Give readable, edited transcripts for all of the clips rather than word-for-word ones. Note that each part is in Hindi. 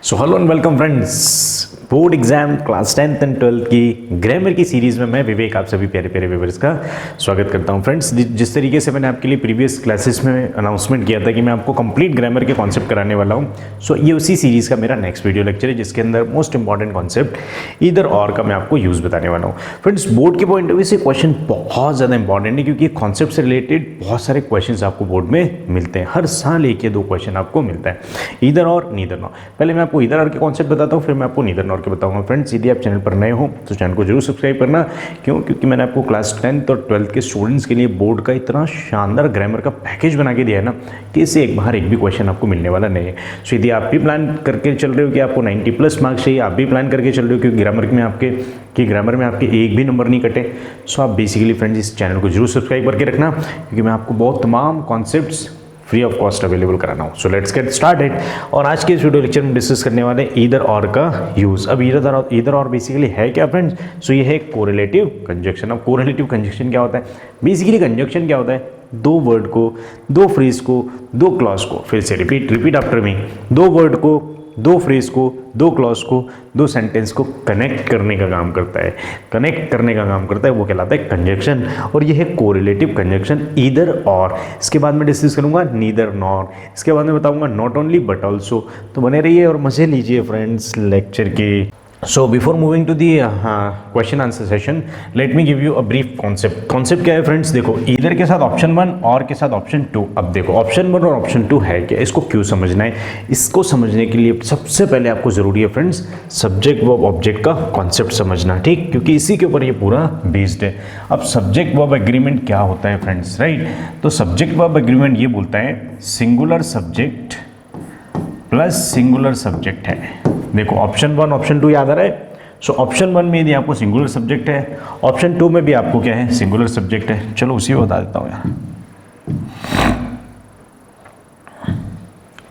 So hello and welcome friends, board exam class 10th and 12th की ग्रामर की सीरीज़ में मैं विवेक आप सभी प्यारे प्यारे व्यूअर्स का स्वागत करता हूं। फ्रेंड्स, जिस तरीके से मैंने आपके लिए प्रीवियस क्लासेस में अनाउंसमेंट किया था कि मैं आपको कंप्लीट ग्रामर के कॉन्सेप्ट कराने वाला हूं, सो ये उसी सीरीज़ का मेरा नेक्स्ट वीडियो लेक्चर है जिसके अंदर मोस्ट इंपॉर्टेंट कॉन्सेप्ट ईदर और का मैं आपको यूज़ बताने वाला हूँ। फ्रेंड्स, बोर्ड के पॉइंट ऑफ व्यू से क्वेश्चन बहुत ज़्यादा इंपॉर्टेंट है क्योंकि कॉन्सेप्ट से रिलेटेड बहुत सारे क्वेश्चन आपको बोर्ड में मिलते हैं। हर साल एक या दो क्वेश्चन आपको मिलता है, ईदर और नीदर नॉर। पहले मैं आपको ईदर और के कॉन्सेप्ट बताता हूँ, फिर मैं आपको नीदर नॉर के बताऊंगा। फ्रेंड्स, यदि आप चैनल पर नए हो तो चैनल को जरूर सब्सक्राइब करना। क्योंकि मैंने आपको क्लास 10th और 12th के स्टूडेंट्स के लिए बोर्ड का इतना शानदार ग्रामर का पैकेज बना के दिया है ना कि इससे एक बाहर एक भी क्वेश्चन आपको मिलने वाला नहीं है। सो यदि आप भी प्लान करके चल रहे हो कि आपको 90+ मार्क्स चाहिए, आप भी प्लान करके चल रहे हो कि ग्रामर में आपके एक भी नंबर नहीं कटे, सो आप बेसिकली फ्रेंड्स इस चैनल को जरूर सब्सक्राइब करके रखना क्योंकि मैं आपको बहुत तमाम concepts free of cost available कराना हूँ। So let's get started. और आज के इस वीडियो लेक्चर में डिस्कस करने वाले ईदर और का यूज़। अब ईदर और बेसिकली है क्या फ्रेंड्स? सो ये है कोरिलेटिव कंजक्शन। अब कोरिलेटिव कंजक्शन क्या होता है? बेसिकली कंजक्शन क्या होता है? दो वर्ड को, दो फ्रेज को, दो क्लॉज को, फिर से रिपीट आफ्टर मी, दो वर्ड को, दो फ्रेज को, दो क्लॉज को, दो सेंटेंस को कनेक्ट करने का काम करता है। कनेक्ट करने का काम करता है वो कहलाता है कंजक्शन, और ये है कोरिलेटिव कंजक्शन ईदर और। इसके बाद मैं डिस्कस करूंगा नीदर नॉर। इसके बाद मैं बताऊंगा नॉट ओनली बट ऑल्सो। तो बने रहिए और मजे लीजिए फ्रेंड्स लेक्चर के। So before moving to the question answer session, let me give you a brief concept. Concept क्या है फ्रेंड्स? देखो, ईदर के साथ ऑप्शन 1 और के साथ ऑप्शन 2। अब देखो, ऑप्शन 1 और ऑप्शन 2 है क्या, इसको क्यों समझना है? इसको समझने के लिए सबसे पहले आपको जरूरी है फ्रेंड्स सब्जेक्ट वर्ब ऑब्जेक्ट का कॉन्सेप्ट समझना, ठीक? क्योंकि इसी के ऊपर ये पूरा बेस्ड है। अब सब्जेक्ट वर्ब एग्रीमेंट क्या होता है फ्रेंड्स, राइट? तो सब्जेक्ट वर्ब एग्रीमेंट ये बोलता है singular subject plus singular subject है। देखो, ऑप्शन 1 ऑप्शन 2 याद आ रहा है? सो ऑप्शन 1 में यदि आपको सिंगुलर सब्जेक्ट है, ऑप्शन 2 में भी आपको क्या है? सिंगुलर सब्जेक्ट है। चलो उसी को बता देता हूँ यार,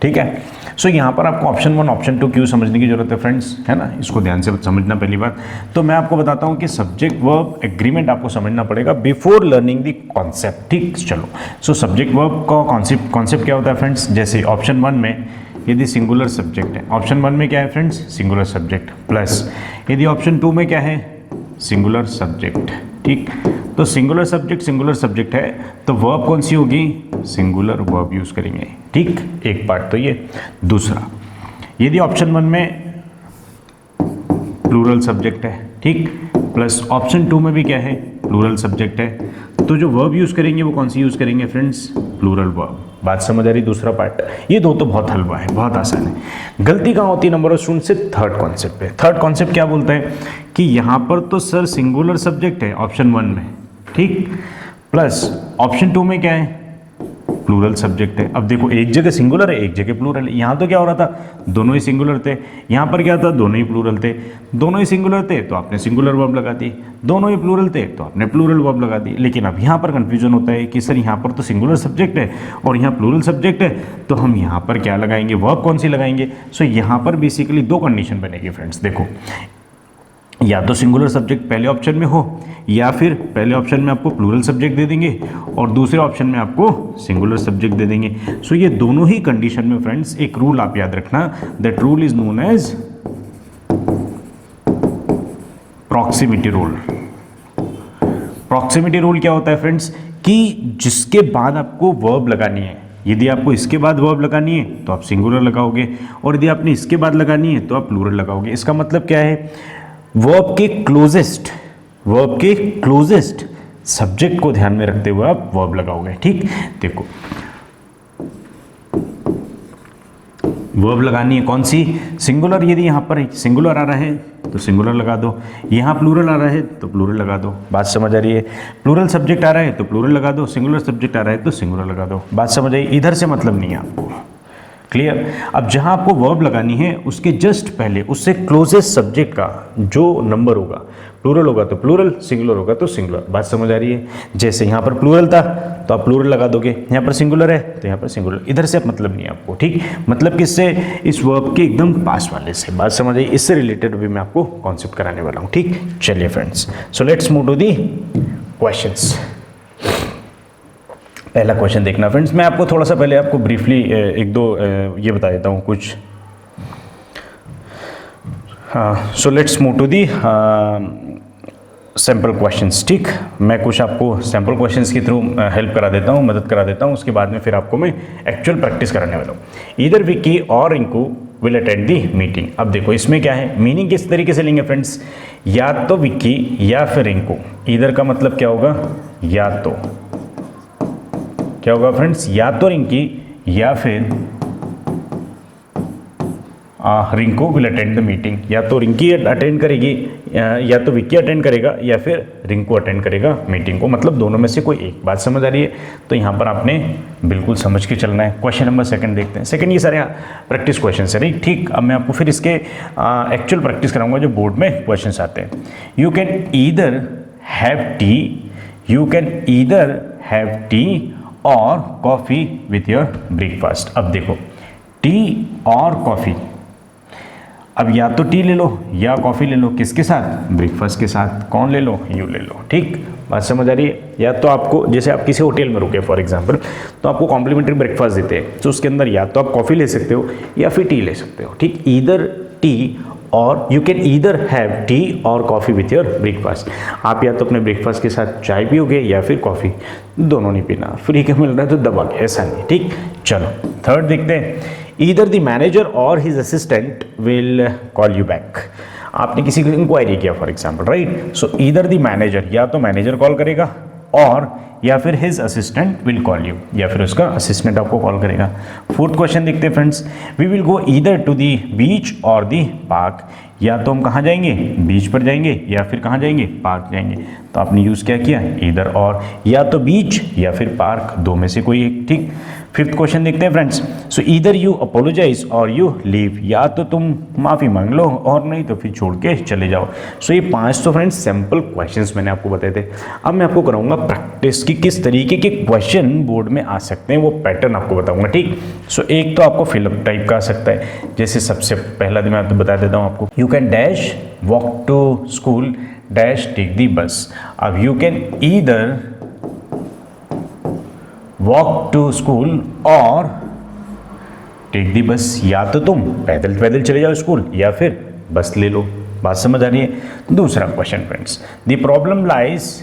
ठीक है? सो यहाँ पर आपको ऑप्शन 1 ऑप्शन 2 क्यों समझने की जरूरत है फ्रेंड्स, है ना? इसको ध्यान से समझना पहली बात। तो मैं आपको बताता हूँ कि सब्जेक्ट वर्ब एग्रीमेंट आपको समझना पड़ेगा बिफोर लर्निंग द कॉन्सेप्ट, ठीक? चलो, सो सब्जेक्ट वर्ब का कॉन्सेप्ट क्या होता है फ्रेंड्स? जैसे ऑप्शन 1 में यदि सिंगुलर सब्जेक्ट है, ऑप्शन 1 में क्या है फ्रेंड्स? सिंगुलर सब्जेक्ट, प्लस यदि ऑप्शन 2 में क्या है? सिंगुलर सब्जेक्ट, ठीक? तो सिंगुलर सब्जेक्ट है तो वर्ब कौन सी होगी? सिंगुलर वर्ब यूज करेंगे, ठीक? एक पार्ट तो ये। दूसरा, यदि ऑप्शन 1 में प्लूरल सब्जेक्ट है, ठीक, प्लस ऑप्शन 2 में भी क्या है? प्लूरल सब्जेक्ट है, तो जो वर्ब यूज करेंगे वो कौन सी यूज करेंगे फ्रेंड्स? Plural verb. बात समझ आ रही? दूसरा पार्ट, ये दो तो बहुत हलवा है, बहुत आसान है। गलती कहाँ होती है नंबर ऑफ स्टूडेंट से? थर्ड कॉन्सेप्ट पे। थर्ड कॉन्सेप्ट क्या बोलता है कि यहाँ पर तो सर सिंगुलर सब्जेक्ट है ऑप्शन 1 में, ठीक, प्लस ऑप्शन 2 में क्या है? प्लूरल सब्जेक्ट है। अब देखो, एक जगह सिंगुलर है, एक जगह प्लूरल है। यहाँ तो क्या हो रहा था? दोनों ही सिंगुलर थे। यहाँ पर क्या था? दोनों ही प्लूरल थे। दोनों ही सिंगुलर थे तो आपने सिंगुलर वर्ब लगा दी, दोनों ही प्लूरल थे तो आपने प्लूरल वर्ब लगा दी। लेकिन अब यहाँ पर कंफ्यूजन होता है कि सर यहाँ पर तो सिंगुलर सब्जेक्ट है और यहाँ प्लूरल सब्जेक्ट है, तो हम यहाँ पर क्या लगाएंगे? वर्ब कौन सी लगाएंगे? सो यहाँ पर बेसिकली दो कंडीशन बनेगी फ्रेंड्स। देखो, या तो सिंगुलर सब्जेक्ट पहले ऑप्शन में हो, या फिर पहले ऑप्शन में आपको प्लूरल सब्जेक्ट दे देंगे और दूसरे ऑप्शन में आपको सिंगुलर सब्जेक्ट दे देंगे। सो ये दोनों ही कंडीशन में फ्रेंड्स एक रूल आप याद रखना, that rule is known as proximity rule. Proximity rule क्या होता है फ्रेंड्स? कि जिसके बाद आपको वर्ब लगानी है, यदि आपको इसके बाद वर्ब लगानी है तो आप सिंगुलर लगाओगे, और यदि आपने इसके बाद लगानी है तो आप प्लूरल लगाओगे। इसका मतलब क्या है? वर्ब के क्लोजेस्ट सब्जेक्ट को ध्यान में रखते हुए आप वर्ब लगाओगे, ठीक? देखो, वर्ब लगानी है कौन सी? सिंगुलर। यदि यहाँ पर सिंगुलर आ रहा है तो सिंगुलर लगा दो, यहाँ प्लूरल आ रहा है तो प्लूरल लगा दो। बात समझ आ रही है? प्लूरल सब्जेक्ट आ रहा है तो प्लूरल लगा दो, सिंगुलर सब्जेक्ट आ रहा है तो सिंगुलर लगा दो। बात समझ आई? इधर से मतलब नहीं है आपको, क्लियर? अब जहां आपको वर्ब लगानी है उसके जस्ट पहले उससे क्लोजेस्ट सब्जेक्ट का जो नंबर होगा, प्लूरल होगा तो प्लूरल, सिंगुलर होगा तो सिंगुलर। बात समझ आ रही है? जैसे यहाँ पर प्लूरल था तो आप प्लूरल लगा दोगे, यहाँ पर सिंगुलर है तो यहाँ पर सिंगुलर। इधर से मतलब नहीं है आपको, ठीक? मतलब किससे? इस वर्ब के एकदम पास वाले से। बात समझ आई? इससे रिलेटेड भी मैं आपको कॉन्सेप्ट कराने वाला हूँ, ठीक? चलिए friends, so let's move to the questions. पहला क्वेश्चन देखना फ्रेंड्स। मैं आपको थोड़ा सा पहले आपको ब्रीफली एक दो ये बता देता हूँ कुछ so let's move to the sample questions. ठीक, मैं कुछ आपको सैम्पल क्वेश्चंस के थ्रू हेल्प करा देता हूँ, मदद करा देता हूँ, उसके बाद में फिर आपको मैं एक्चुअल प्रैक्टिस कराने वाला हूँ। ईदर विक्की और Rinku will attend the meeting. अब देखो इसमें क्या है, मीनिंग किस तरीके से लेंगे फ्रेंड्स, या तो विक्की या फिर रिंकू। ईदर का मतलब क्या होगा, या तो क्या होगा फ्रेंड्स, या तो रिंकी या फिर Rinku will attend the meeting. या तो रिंकी अटेंड करेगी, या तो विक्की अटेंड करेगा, या फिर रिंकू अटेंड करेगा मीटिंग को, मतलब दोनों में से कोई एक। बात समझ आ रही है? तो यहाँ पर आपने बिल्कुल समझ के चलना है। क्वेश्चन नंबर सेकंड देखते हैं। सेकंड ये सारे प्रैक्टिस क्वेश्चन है, राइट। ठीक, अब मैं आपको फिर इसके एक्चुअल प्रैक्टिस कराऊंगा जो बोर्ड में क्वेश्चन आते हैं। You can either have T, you can either have T और कॉफ़ी विथ योर ब्रेकफास्ट। अब देखो टी और कॉफ़ी, अब या तो टी ले लो या कॉफ़ी ले लो, किसके साथ, ब्रेकफास्ट के साथ। कौन ले लो, यू ले लो। ठीक, बात समझ आ रही है? या तो आपको, जैसे आप किसी होटल में रुके फॉर एग्जांपल, तो आपको कॉम्प्लीमेंट्री ब्रेकफास्ट देते हैं, तो उसके अंदर या तो आप कॉफ़ी ले सकते हो या फिर टी ले सकते हो। ठीक, ईदर टी और you can either have T और कॉफ़ी विथ योर ब्रेकफास्ट। आप या तो अपने ब्रेकफास्ट के साथ चाय पियोगे या फिर कॉफ़ी, दोनों नहीं पीना, फ्री का मिल रहा है तो दबा के, ऐसा नहीं। ठीक, चलो थर्ड देखते हैं। ईदर द मैनेजर और his assistant will call you back. आपने किसी को इंक्वायरी किया for example, right. So either the manager, या तो मैनेजर कॉल करेगा, और या फिर his assistant will call you, या फिर उसका असिस्टेंट आपको कॉल करेगा। फोर्थ क्वेश्चन देखते हैं friends. We will go either to the beach or the park. या तो हम कहाँ जाएंगे, बीच पर जाएंगे, या फिर कहाँ जाएंगे, पार्क जाएंगे। तो आपने यूज़ क्या किया, ईदर और, या तो बीच या फिर पार्क, दो में से कोई एक। ठीक, फिफ्थ क्वेश्चन देखते हैं friends. So either you apologise or you leave. या तो तुम माफ़ी मांग लो और नहीं तो फिर छोड़ के चले जाओ। सो ये 5 तो फ्रेंड्स सैम्पल क्वेश्चंस मैंने आपको बताए थे। अब मैं आपको कराऊंगा प्रैक्टिस की किस तरीके के क्वेश्चन बोर्ड में आ सकते हैं, वो पैटर्न आपको बताऊंगा। ठीक, सो एक तो आपको फिलअप टाइप का आ सकता है, जैसे सबसे पहला दिन मैं तो बता देता हूँ आपको। You can dash walk to school dash take the bus. अब you can either walk to school or take the bus. या तो तुम पैदल पैदल चले जाओ स्कूल या फिर बस ले लो। बात समझ आ रही है? दूसरा question friends, the problem lies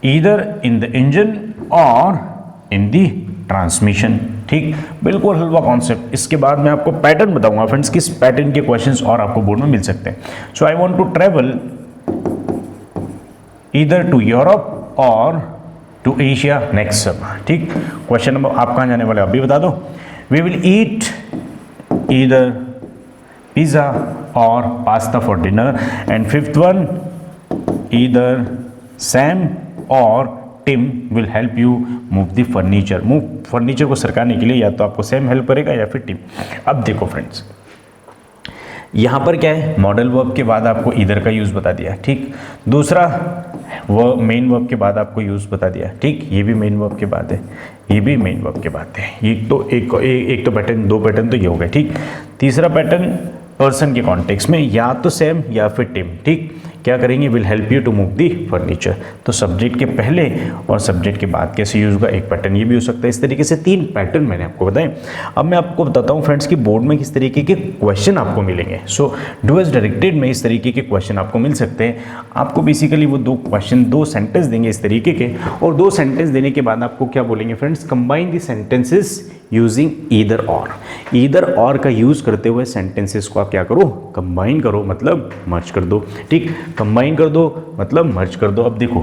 either in the engine और इन द ट्रांसमिशन। ठीक, बिल्कुल हलवा कॉन्सेप्ट। इसके बाद मैं आपको पैटर्न बताऊंगा फ्रेंड्स, किस पैटर्न के क्वेश्चंस और आपको बोर्ड में मिल सकते हैं। So I want to travel either to Europe or to Asia next summer. ठीक, क्वेश्चन नंबर, आप कहाँ जाने वाले अभी बता दो। We will eat either pizza or pasta for dinner. And fifth one, either Sam or Tim will help you move the furniture. Furniture को सरकाने के लिए या तो आपको सैम हेल्प करेगा या फिर टिम। अब देखो फ्रेंड्स, यहाँ पर क्या है, मॉडल वर्ब के बाद आपको ईदर का यूज़ बता दिया। ठीक, दूसरा वो मेन वर्ब के बाद आपको यूज़ बता दिया। ठीक, ये भी मेन वर्ब के बाद है, ये भी मेन वर्ब के बाद है। ये तो एक तो पैटर्न, दो पैटर्न तो ये हो गए। ठीक, तीसरा पैटर्न पर्सन के कॉन्टेक्स्ट में या तो सैम या फिर टिम। ठीक, क्या करेंगे, will help you to move the furniture. तो सब्जेक्ट के पहले और सब्जेक्ट के बाद कैसे यूज होगा, एक पैटर्न ये भी हो सकता है। इस तरीके से 3 पैटर्न मैंने आपको बताए। अब मैं आपको बताता हूँ फ्रेंड्स कि बोर्ड में किस तरीके के क्वेश्चन आपको मिलेंगे। सो डू एज डायरेक्टेड में इस तरीके के क्वेश्चन आपको मिल सकते हैं। आपको बेसिकली वो 2 क्वेश्चन, 2 सेंटेंस देंगे इस तरीके के, और 2 सेंटेंस देने के बाद आपको क्या बोलेंगे फ्रेंड्स, कंबाइन दी सेंटेंसेस यूजिंग ईदर और। ईदर और का यूज करते हुए सेंटेंसेस को आप क्या करो, कंबाइन करो, मतलब मर्ज कर दो। ठीक, कंबाइन कर दो मतलब मर्ज कर दो। अब देखो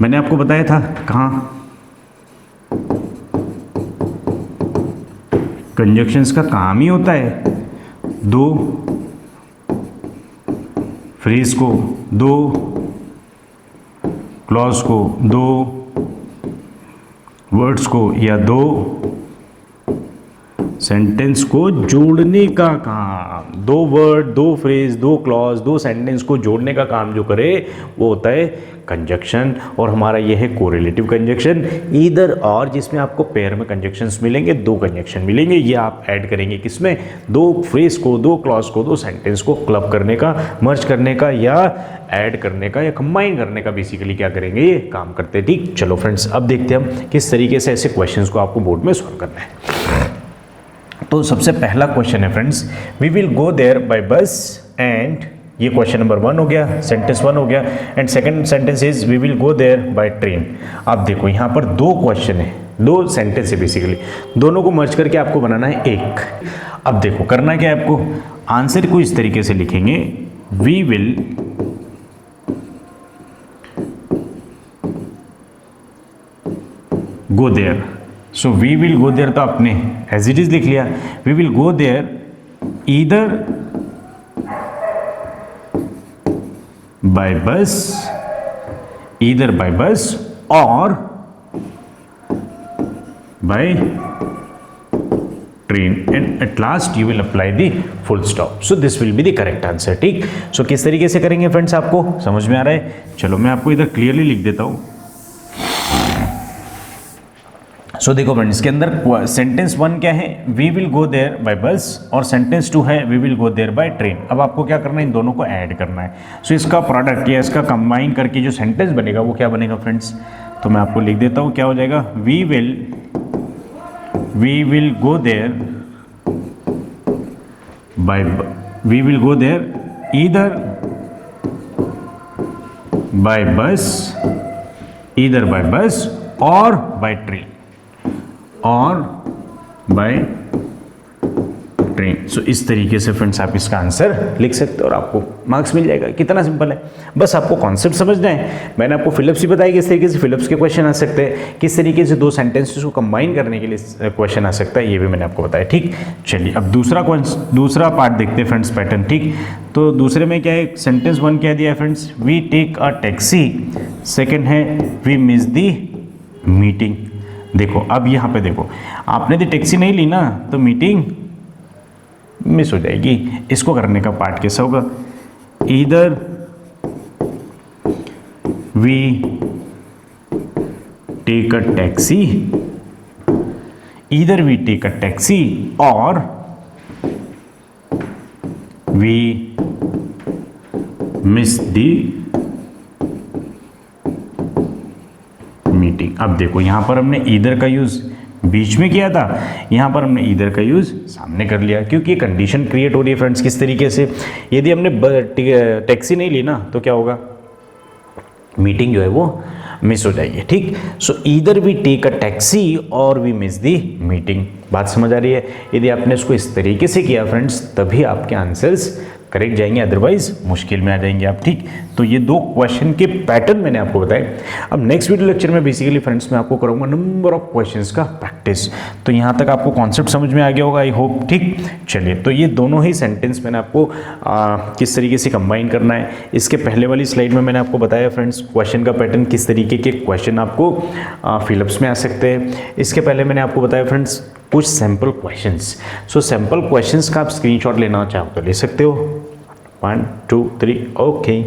मैंने आपको बताया था कहाँ, कंजक्शंस का काम ही होता है 2 फ्रेज को, 2 क्लॉज को, 2 वर्ड्स को या 2 सेंटेंस को जोड़ने का काम। 2 वर्ड, 2 फ्रेज, 2 क्लॉज, 2 सेंटेंस को जोड़ने का काम जो करे वो होता है कंजक्शन। और हमारा ये है कोरिलेटिव कंजक्शन, ईदर और, जिसमें आपको पेयर में कंजक्शंस मिलेंगे, 2 कंजक्शन मिलेंगे। ये आप ऐड करेंगे किसमें, 2 फ्रेज को, 2 क्लॉज को, 2 सेंटेंस को क्लब करने का, मर्ज करने का या ऐड करने का या कंबाइन करने का बेसिकली क्या करेंगे, ये काम करते हैं। ठीक, चलो फ्रेंड्स अब देखते हैं हम किस तरीके से ऐसे क्वेश्चंस को आपको बोर्ड में सॉल्व करना है। तो सबसे पहला क्वेश्चन है friends, we will go there by bus and, ये क्वेश्चन नंबर 1 हो गया, सेंटेंस 1 हो गया। And second sentence is we will go there by train. अब देखो यहाँ पर 2 क्वेश्चन है, 2 सेंटेंस है बेसिकली, दोनों को मर्ज करके आपको बनाना है एक। अब देखो करना क्या है आपको, आंसर को इस तरीके से लिखेंगे, we will go there. So we will go there तो आपने एज इट इज लिख लिया, we will go there either by bus, either by bus or by train, and at last you will apply the full stop. So this will be the correct answer. ठीक, सो किस तरीके से करेंगे फ्रेंड्स, आपको समझ में आ रहा है? चलो मैं आपको इधर क्लियरली लिख देता हूं। सो देखो फ्रेंड्स, इसके अंदर सेंटेंस 1 क्या है, we will go there by bus, और सेंटेंस 2 है we will go there by train. अब आपको क्या करना है, इन दोनों को ऐड करना है। सो इसका प्रोडक्ट या इसका कंबाइन करके जो सेंटेंस बनेगा वो क्या बनेगा फ्रेंड्स, तो मैं आपको लिख देता हूँ, क्या हो जाएगा, we will go there by, we will go there either by bus or by train, or by train. So इस तरीके से फ्रेंड्स आप इसका आंसर लिख सकते हो और आपको मार्क्स मिल जाएगा। कितना सिंपल है, बस आपको कॉन्सेप्ट समझना है। मैंने आपको फिलिप्स भी बताया किस तरीके से फिलिप्स के क्वेश्चन आ सकते हैं, किस तरीके से 2 सेंटेंसेस को कंबाइन करने के लिए क्वेश्चन आ सकता है, ये भी मैंने आपको बताया। ठीक, चलिए अब दूसरा पार्ट देखते हैं फ्रेंड्स, पैटर्न। ठीक, तो दूसरे में क्या है, सेंटेंस 1 क्या दिया है friends, we take a taxi, second है वी मिस दी मीटिंग। देखो अब यहाँ पे देखो, आपने तो टैक्सी नहीं ली ना तो मीटिंग मिस हो जाएगी। इसको करने का पार्ट कैसा होगा, either we take a taxi, either we take a taxi और वी मिस दी मीटिंग। अब देखो यहां पर हमने ईदर का यूज बीच में किया था, यहां पर हमने ईदर का यूज सामने कर लिया, क्योंकि ये कंडीशन क्रिएट हो रही है फ्रेंड्स। किस तरीके से, यदि हमने टैक्सी नहीं ली ना तो क्या होगा, मीटिंग जो है वो मिस हो जाएगी। ठीक, so either we take a taxi और वी मिस दी मीटिंग। बात समझ आ रही है? यदि आपने इसको इस तरीके से किया फ्रेंड्स तभी आपके आंसर्स करेक्ट जाएंगे, अदरवाइज मुश्किल में आ जाएंगे आप। ठीक, तो ये 2 क्वेश्चन के पैटर्न मैंने आपको बताए। अब नेक्स्ट वीडियो लेक्चर में बेसिकली फ्रेंड्स मैं आपको करूंगा नंबर ऑफ क्वेश्चंस का प्रैक्टिस। तो यहाँ तक आपको कॉन्सेप्ट समझ में आ गया होगा, आई होप। ठीक, चलिए, तो ये दोनों ही सेंटेंस मैंने आपको किस तरीके से कंबाइन करना है, इसके पहले वाली स्लाइड में मैंने आपको बताया फ्रेंड्स क्वेश्चन का पैटर्न, किस तरीके के क्वेश्चन आपको फिलिप्स में आ सकते हैं। इसके पहले मैंने आपको बताया फ्रेंड्स कुछ सैम्पल क्वेश्चंस। सो सैम्पल क्वेश्चंस का आप स्क्रीनशॉट लेना चाहो तो ले सकते हो, 1 2 3, ओके।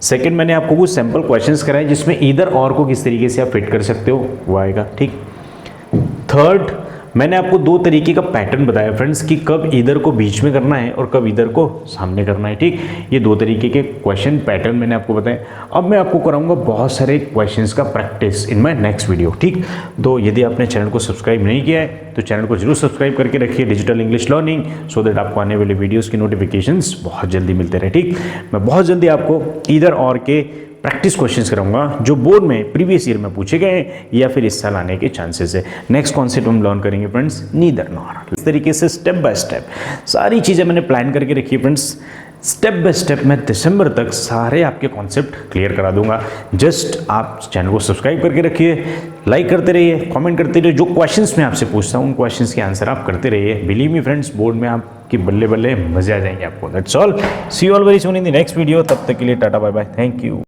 सेकंड, मैंने आपको कुछ सैम्पल क्वेश्चंस कराए जिसमें ईदर और को किस तरीके से आप फिट कर सकते हो वो आएगा। ठीक, थर्ड, मैंने आपको 2 तरीके का पैटर्न बताया फ्रेंड्स कि कब ईदर को बीच में करना है और कब ईदर को सामने करना है। ठीक, ये 2 तरीके के क्वेश्चन पैटर्न मैंने आपको बताए। अब मैं आपको कराऊंगा बहुत सारे क्वेश्चंस का practice in my next video. ठीक, तो यदि आपने चैनल को सब्सक्राइब नहीं किया है तो चैनल को जरूर सब्सक्राइब करके रखिए, digital English learning, so that आपको आने वाले वीडियोज़ की नोटिफिकेशंस बहुत जल्दी मिलते रहे। ठीक, मैं बहुत जल्दी आपको ईदर और के प्रैक्टिस क्वेश्चंस कराऊंगा जो बोर्ड में प्रीवियस ईयर में पूछे गए हैं या फिर इस साल आने के चांसेस है। नेक्स्ट कॉन्सेप्ट हम लर्न करेंगे फ्रेंड्स, नीदर नॉर। इस तरीके से स्टेप बाय स्टेप सारी चीज़ें मैंने प्लान करके रखी है फ्रेंड्स। स्टेप बाय स्टेप मैं दिसंबर तक सारे आपके कॉन्सेप्ट क्लियर करा दूंगा। जस्ट आप चैनल को सब्सक्राइब करके रखिए, लाइक करते रहिए, कमेंट करते रहिए। जो क्वेश्चंस मैं आपसे पूछता हूँ उन क्वेश्चंस के आंसर आप करते रहिए। बिलीव मी फ्रेंड्स, बोर्ड में आपकी बल्ले बल्ले मजे आ जाएंगे आपको। That's all, see you all very soon in the next video. तब तक के लिए tata bye bye, thank you.